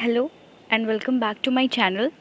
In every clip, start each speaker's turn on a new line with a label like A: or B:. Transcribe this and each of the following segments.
A: Hello and welcome back to my channel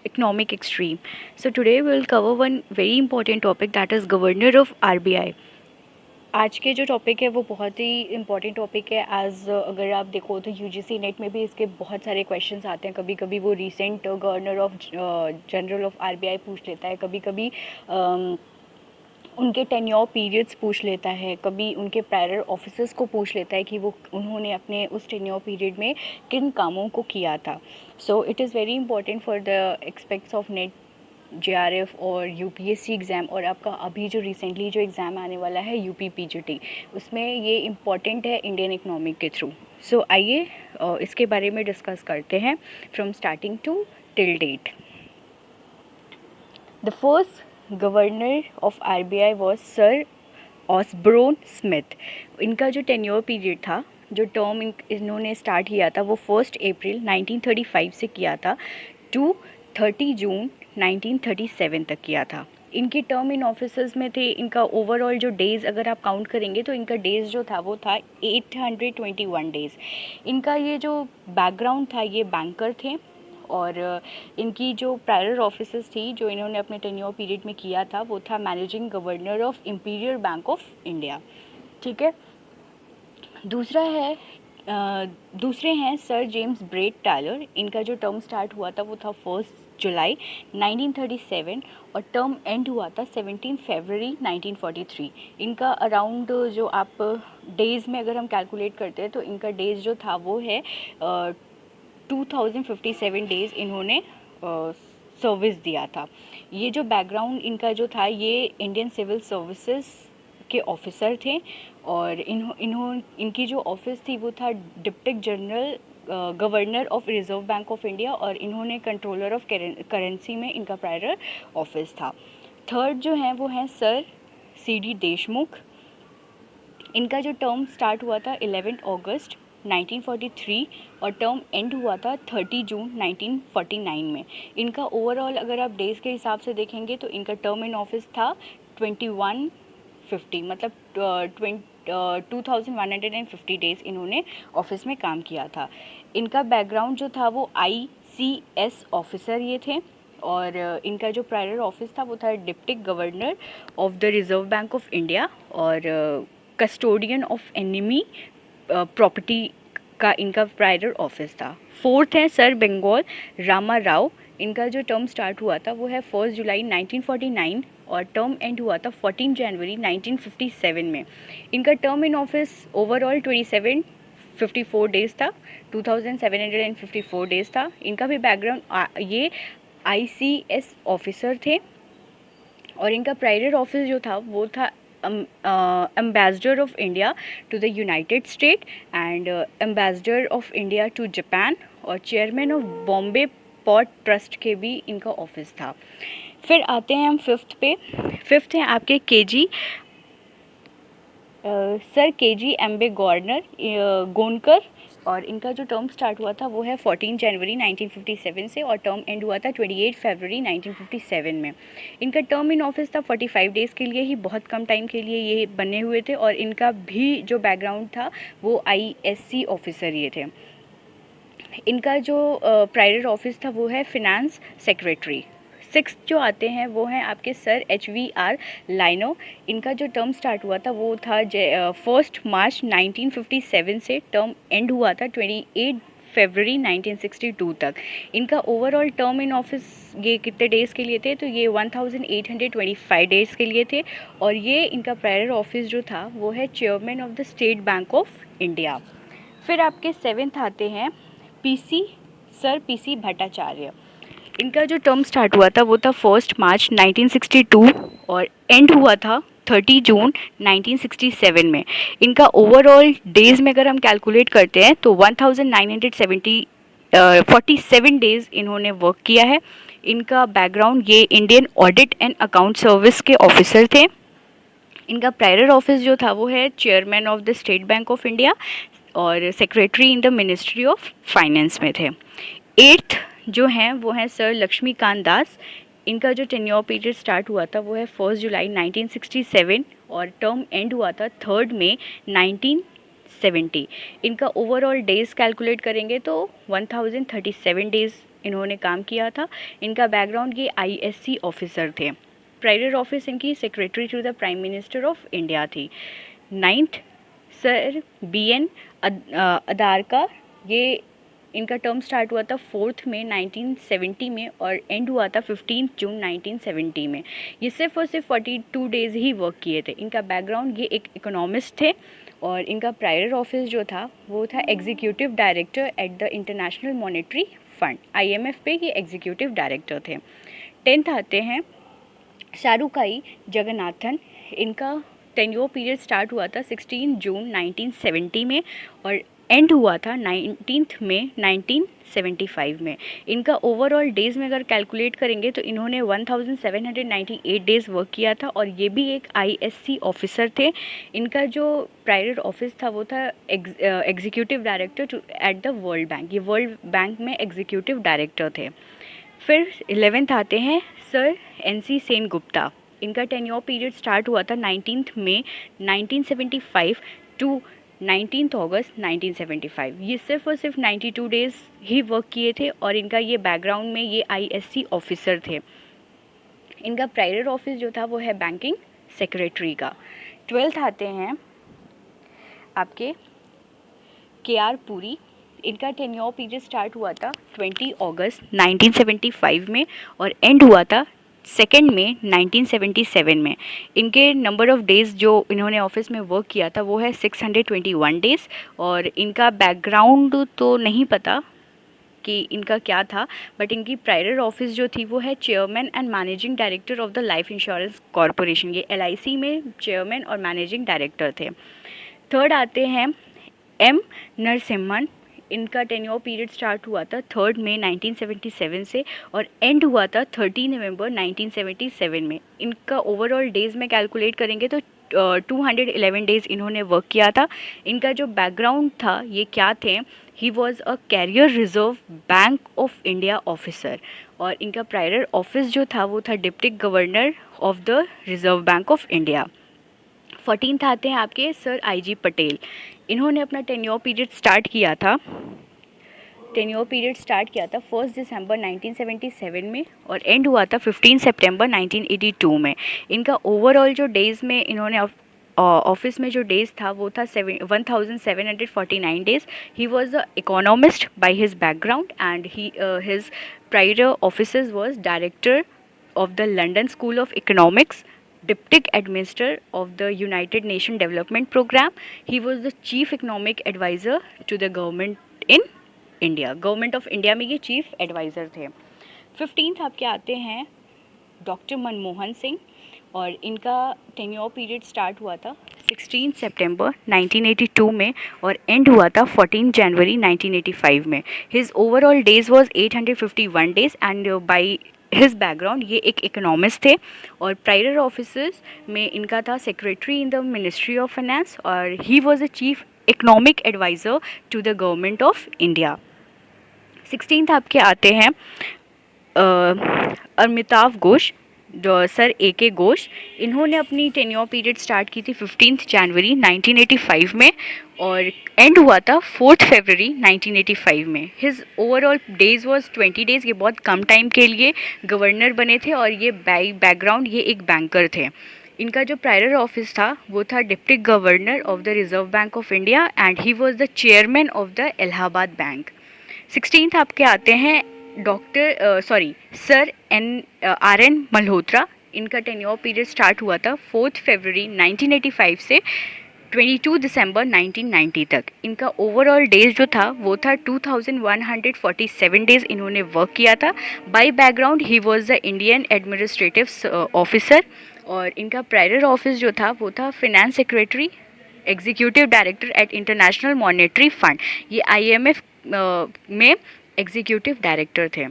A: Economic Extreme. So today we will cover one very important topic, that is Governor of RBI. आज के जो topic है वो बहुत ही important topic है। As अगर आप देखो तो यूजीसी नेट में भी इसके बहुत सारे क्वेश्चंस आते हैं। कभी कभी वो recent governor of general of RBI पूछ लेता है, कभी कभी उनके टेन्योर पीरियड्स पूछ लेता है, कभी उनके प्रायर ऑफिसर्स को पूछ लेता है कि वो उन्होंने अपने उस टेन्योर पीरियड में किन कामों को किया था। So it is very important for the aspects of net, JRF और यूपीएससी एग्ज़ाम, और आपका अभी जो रिसेंटली जो एग्ज़ाम आने वाला है यूपी पीजीटी, उसमें ये इम्पॉर्टेंट है इंडियन इकोनॉमिक के थ्रू। सो आइए इसके बारे में डिस्कस करते हैं from starting to till date. The first governor of RBI was sir Osborne Smith. इनका जो टेन्योर पीरियड था, जो टर्म इन्होंने स्टार्ट किया था, वो 1 अप्रैल 1935 से किया था टू 30 जून 1937 तक किया था। इनकी टर्म इन ऑफिसर्स में थे, इनका ओवरऑल जो डेज़ अगर आप काउंट करेंगे तो इनका डेज़ जो था वो था 821 डेज़। इनका ये जो बैकग्राउंड था, ये बैंकर थे, और इनकी जो प्रायर ऑफिसर्स थी जो इन्होंने अपने टेन्योर पीरियड में किया था, वो था managing governor of imperial bank of India. ठीक है। दूसरे हैं सर जेम्स ब्रेट टायलर। इनका जो टर्म स्टार्ट हुआ था वो था 1 जुलाई 1937 और टर्म एंड हुआ था 17 फरवरी 1943। इनका अराउंड जो आप डेज़ में अगर हम कैलकुलेट करते हैं तो इनका डेज़ जो था वो है 2057 डेज़ इन्होंने सर्विस दिया था। ये जो बैकग्राउंड इनका जो था, ये इंडियन सिविल सर्विसेज के ऑफिसर थे, और इनकी जो ऑफिस थी वो था deputy general governor of reserve bank of India, और इन्होंने कंट्रोलर ऑफ करेंसी में इनका प्रायर ऑफिस था। थर्ड जो है वो हैं सर सीडी देशमुख। इनका जो टर्म स्टार्ट हुआ था 11 अगस्त 1943 और टर्म एंड हुआ था 30 जून 1949 में। इनका ओवरऑल अगर आप डेज़ के हिसाब से देखेंगे तो इनका टर्म इन ऑफिस था 2150, मतलब 2150 डेज़ इन्होंने ऑफिस में काम किया था। इनका बैकग्राउंड जो था वो ICS ऑफिसर ये थे, और इनका जो प्रायर ऑफिस था वो था deputy governor of the reserve bank of India, और कस्टोडियन ऑफ एनिमी प्रॉपर्टी का इनका प्रायर ऑफिस था। फोर्थ है सर बेंगोल रामा राव। इनका जो टर्म स्टार्ट हुआ था वो है 1 जुलाई 1949 और टर्म एंड हुआ था 14 जनवरी 1957 में। इनका term in office overall 2754 days था, 2754 डेज़ था। इनका भी बैकग्राउंड, ये ICS ऑफिसर थे, और इनका प्रायर ऑफिस जो था वो था ambassador of India to the United State and ambassador of India to Japan, और chairman of Bombay port trust के भी इनका ऑफिस था। फिर आते हैं हम फिफ्थ पे। फिफ्थ हैं आपके KG सर KG एम्बे गवर्नर गोनकर, और इनका जो टर्म स्टार्ट हुआ था वो है 14 जनवरी 1957 से, और टर्म एंड हुआ था 28 फरवरी 1957 में। इनका टर्म इन ऑफिस था 45 डेज़ के लिए ही, बहुत कम टाइम के लिए ये बने हुए थे, और इनका भी जो बैकग्राउंड था वो ISC ऑफिसर ये थे। इनका जो प्रायर ऑफिस था वो है फिनेंस सेक्रेटरी। सिक्स जो आते हैं वो हैं आपके सर HVR लाइनो। इनका जो टर्म स्टार्ट हुआ था वो था 1 मार्च 1957 से, टर्म एंड हुआ था 28 फरवरी 1962 तक। इनका ओवरऑल टर्म इन ऑफिस ये कितने डेज़ के लिए थे, तो ये 1825 डेज़ के लिए थे, और ये इनका प्रायर ऑफिस जो था वो है chairman of the State Bank of India. फिर आपके सेवेंथ आते हैं सर PC भट्टाचार्य। इनका जो टर्म स्टार्ट हुआ था वो था 1 मार्च 1962 और एंड हुआ था 30 जून 1967 में। इनका ओवरऑल डेज़ में अगर हम कैलकुलेट करते हैं तो 1947 डेज़ इन्होंने वर्क किया है। इनका बैकग्राउंड, ये Indian audit and account service के ऑफिसर थे। इनका प्रायर ऑफिस जो था वो है chairman of the State Bank of India, और secretary in the ministry of finance में थे। एट्थ जो हैं वो हैं सर लक्ष्मीकांत दास। इनका जो टेन्योर पीरियड स्टार्ट हुआ था वो है 1 जुलाई 1967 और टर्म एंड हुआ था 3 मई 1970। इनका ओवरऑल डेज़ कैलकुलेट करेंगे तो 1037 डेज़ इन्होंने काम किया था। इनका बैकग्राउंड ये आईएससी ऑफिसर थे। प्रायर ऑफिस इनकी secretary to the prime minister of India थी। 9th सर BN अदारका, ये इनका टर्म स्टार्ट हुआ था 4 मई 1970 में और एंड हुआ था 15 जून 1970 में। ये सिर्फ और सिर्फ 42 डेज़ ही वर्क किए थे। इनका बैकग्राउंड, ये एक इकोनॉमिस्ट थे और इनका प्रायर ऑफिस जो था वो था executive director at the international Monetary fund, IMF पे ये एग्जीक्यूटिव डायरेक्टर थे। 10th आते हैं शारुकाई जगन्नाथन। इनका टेन्योर पीरियड स्टार्ट हुआ था 16 जून 1970 में और एंड हुआ था 19 मई 1975 में। इनका ओवरऑल डेज़ में अगर कैलकुलेट करेंगे तो इन्होंने 1798 डेज़ वर्क किया था और ये भी एक ISC ऑफिसर थे। इनका जो प्रायर ऑफिस था वो था executive director at the world bank, ये वर्ल्ड बैंक में एग्जीक्यूटिव डायरेक्टर थे। फिर 11th आते हैं सर NC सेनगुप्ता। इनका टेन्योर पीरियड स्टार्ट हुआ था 19 मई 1975 टू 19 अगस्त 1975। ये सिर्फ और सिर्फ 92 डेज़ ही वर्क किए थे और इनका ये बैकग्राउंड में ये ISC ऑफिसर थे। इनका प्रायर ऑफिस जो था वो है बैंकिंग सेक्रेटरी का। 12th आते हैं आपके KR पुरी। इनका टेन्योर पीरियड स्टार्ट हुआ था 20 अगस्त 1975 में और एंड हुआ था 2 मई 1977 में। इनके नंबर ऑफ़ डेज़ जो इन्होंने ऑफिस में वर्क किया था वो है 621 डेज़ और इनका बैकग्राउंड तो नहीं पता कि इनका क्या था, बट इनकी प्रायर ऑफिस जो थी वो है chairman and managing director of the life insurance corporation, ये LIC में चेयरमैन और मैनेजिंग डायरेक्टर थे। 3rd आते हैं M नरसिम्हन। इनका टेन्योर पीरियड स्टार्ट हुआ था 3 मई 1977 से और एंड हुआ था 30 नवंबर 1977 में। इनका ओवरऑल डेज़ में कैलकुलेट करेंगे तो 211 डेज़ इन्होंने वर्क किया था। इनका जो बैकग्राउंड था ये क्या थे, he was a career Reserve bank of India officer और इनका प्रायर ऑफिस जो था वो था deputy governor of the reserve bank of India. 14th आते हैं आपके सर IG पटेल। इन्होंने अपना टेन्योर पीरियड स्टार्ट किया था 1 दिसंबर 1977 में और एंड हुआ था 15 सितंबर 1982 में। इनका ओवरऑल जो डेज़ में इन्होंने ऑफिस में जो डेज़ था वो था 1749 days. He was a economist by his background and his prior office was director of the London School of Economics, Deputy Administrator of the United Nations Development Program. He was the Chief Economic Advisor to the government in India. Government of India में ये Chief Advisor थे। 15th आपके आते हैं doctor Manmohan Singh और इनका tenure period start हुआ था 16 सितंबर 1982 में और एंड हुआ था 14 जनवरी 1985 में। His overall days was 851 days and bye his background ये एक इकोनॉमिस्ट थे और प्रायर ऑफिसर्स में इनका था secretary in the ministry of finance और he was a chief economic adviser to the government of India. 16th आपके आते हैं अमिताभ घोष, सर AK घोष। इन्होंने अपनी टेन्योर पीरियड स्टार्ट की थी 15 जनवरी 1985 में और एंड हुआ था 4 फरवरी 1985 में। His overall days was 20 days. ये बहुत कम टाइम के लिए गवर्नर बने थे और ये बैकग्राउंड ये एक बैंकर थे। इनका जो प्रायर ऑफिस था वो था deputy governor of the reserve bank of India and he was the chairman of the Allahabad bank. 16th आपके आते हैं सर RN मल्होत्रा। इनका टेन्योर पीरियड स्टार्ट हुआ था 4 फरवरी 1985 से 22 दिसंबर 1990 तक। इनका ओवरऑल डेज जो था वो था 2147 डेज़ इन्होंने वर्क किया था। By background he was the Indian administrative officer और इनका प्रायर ऑफिस जो था वो था finance secretary executive director at International Monetary fund, ये IMF में एग्जीक्यूटिव डायरेक्टर थे।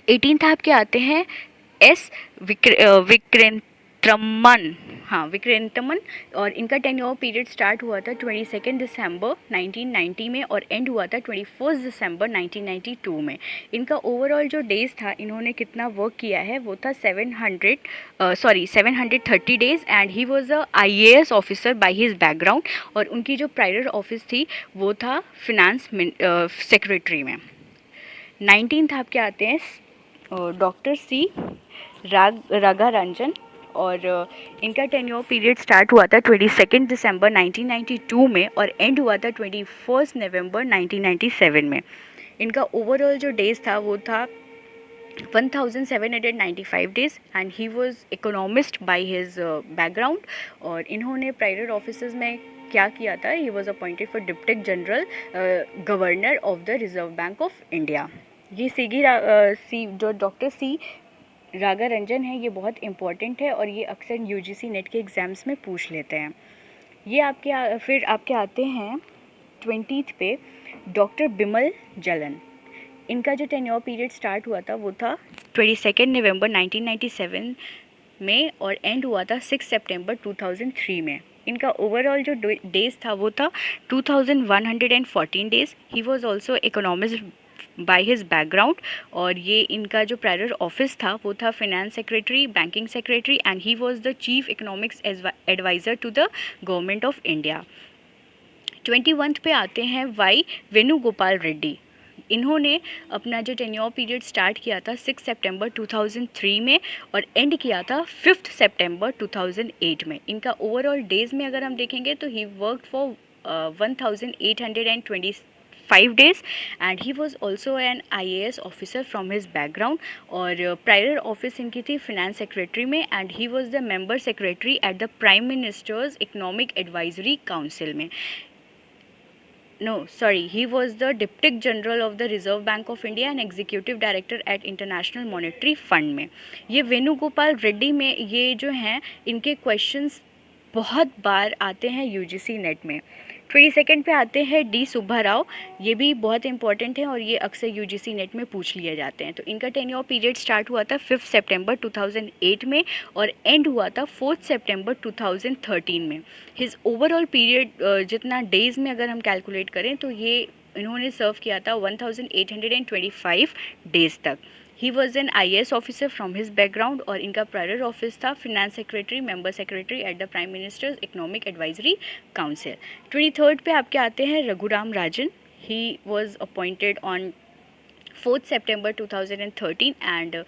A: 18th आपके आते हैं S विक्रेंद्रन विक्रंतमन, हाँ विक्रंतमन। और इनका टेन्योर पीरियड स्टार्ट हुआ था 22 दिसंबर 1990 में और एंड हुआ था 21 दिसंबर 1992 में। इनका ओवरऑल जो डेज था, इन्होंने कितना वर्क किया है वो था 730 days and he was a IAS officer bye his background. और उनकी जो प्रायर ऑफिस थी वो था फिनेंस सेक्रेटरी में। 19th आपके आते हैं डॉक्टर सी रागारंजन। और इनका टेन्योर पीरियड स्टार्ट हुआ था 22 दिसंबर 1992 में और एंड हुआ था 21 नवंबर 1997 में। इनका ओवरऑल जो डेज था वो था 1795 days and he was economist by his background. और इन्होंने प्राइवेट ऑफिसर्स में क्या किया था, he was appointed for deputy general governor of the reserve bank of India. ये जो डॉक्टर सी रागारंजन है, ये बहुत इंपॉर्टेंट है और ये अक्सर UGC नेट के एग्ज़ाम्स में पूछ लेते हैं। ये फिर आपके आते हैं 20th पे डॉक्टर बिमल जलन। इनका जो टेन्योर पीरियड स्टार्ट हुआ था वो था 22 नवंबर 1997 में और एंड हुआ था 6 सितंबर 2003 में। इनका ओवरऑल जो डेज था वो था 2114 days. He was also economist by his background. और ये इनका जो प्रायर ऑफिस था वो था finance secretary, banking secretary and he was the chief economics adviser to the government of India. 21 पे आते हैं वाई वेणुगोपाल रेड्डी। इन्होंने अपना जो टेन्योर पीरियड स्टार्ट किया था 6 सितंबर 2003 में और एंड किया था 5 सितंबर 2008 में। इनका ओवरऑल डेज में अगर हम देखेंगे तो he worked for 1825 days and he was also an IAS officer from his background। और प्रायर ऑफिस इनकी थी फिनेंस सेक्रेटरी में and he was the member secretary at the prime minister's economic advisory council में। he was the Deputy General of the Reserve Bank of India and Executive Director at International Monetary Fund में। ये वेणुगोपाल रेड्डी में ये जो हैं इनके questions बहुत बार आते हैं UGC नेट में। 22 पे आते हैं डी सुब्बा राव। ये भी बहुत इंपॉर्टेंट है और ये अक्सर UGC नेट में पूछ लिए जाते हैं। तो इनका टेन्योर पीरियड स्टार्ट हुआ था 5 सितंबर 2008 में और एंड हुआ था 4 सितंबर 2013 में। हिज ओवरऑल पीरियड जितना डेज में अगर हम कैलकुलेट करें तो ये इन्होंने सर्व किया था 1825 डेज तक। He was an IAS officer from his background और इनका प्रायर ऑफिस था finance secretary, member secretary at the prime minister's economic advisory council. 23 पे आपके आते हैं Raghuram Rajan. He was appointed on 4 September 2013 and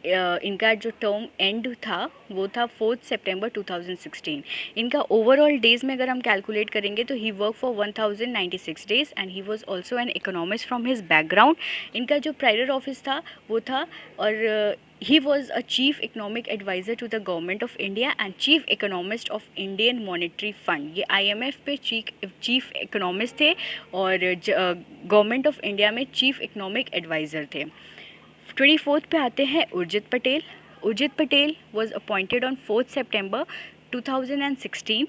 A: इनका जो टर्म एंड था वो था 4 सितंबर 2016। इनका ओवरऑल डेज में अगर हम कैलकुलेट करेंगे तो he work for 1096 days and he was also an economist from his background. इनका जो प्रायर ऑफिस था वो था और he was a chief economic adviser to the government of India and chief economist of Indian monetary fund. ये IMF पे chief economist थे और गवर्नमेंट ऑफ इंडिया में चीफ इकोनॉमिक एडवाइज़र थे। 24 पे आते हैं Urjit Patel. Urjit Patel was appointed on 4 सितंबर 2016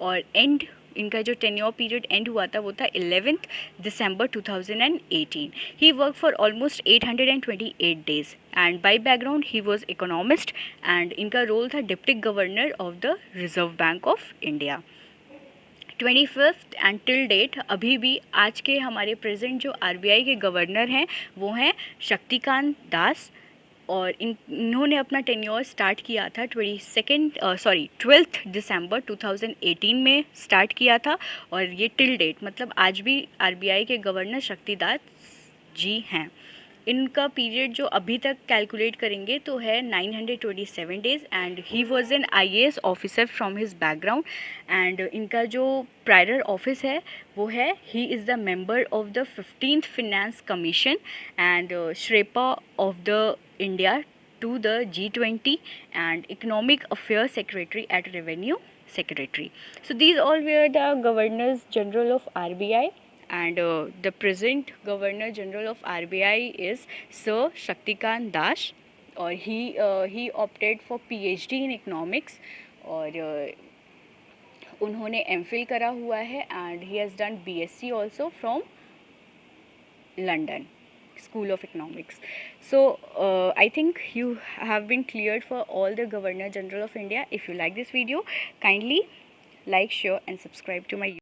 A: और एंड इनका जो टेन्योर पीरियड एंड हुआ था वो था 11 दिसंबर 2018। He work for almost 828 days and by background he was economist and इनका रोल था deputy governor of the reserve bank of India. 25th and till date अभी भी आज के हमारे प्रेजेंट जो RBI के गवर्नर हैं वो हैं शक्तिकांत दास। और इन्होंने अपना टेन्योर स्टार्ट किया था 12 दिसंबर 2018 में स्टार्ट किया था और ये टिल डेट मतलब आज भी RBI के गवर्नर शक्तिदास जी हैं। इनका पीरियड जो अभी तक कैलकुलेट करेंगे तो है 927 days and he was an IAS officer from his background and इनका जो प्रायर ऑफिस है वो है he is the member of the 15th finance commission and sherpa of the India to the G20 and economic affairs secretary at revenue secretary. So these all were the governors general of RBI and the present governor general of RBI is Sir Shaktikant Das और he opted for PhD in economics और उन्होंने MPhil करा हुआ है and he has done BSc also from London. School of Economics. So I think you have been cleared for all the Governor General of India. If you like this video, kindly like, share and subscribe to my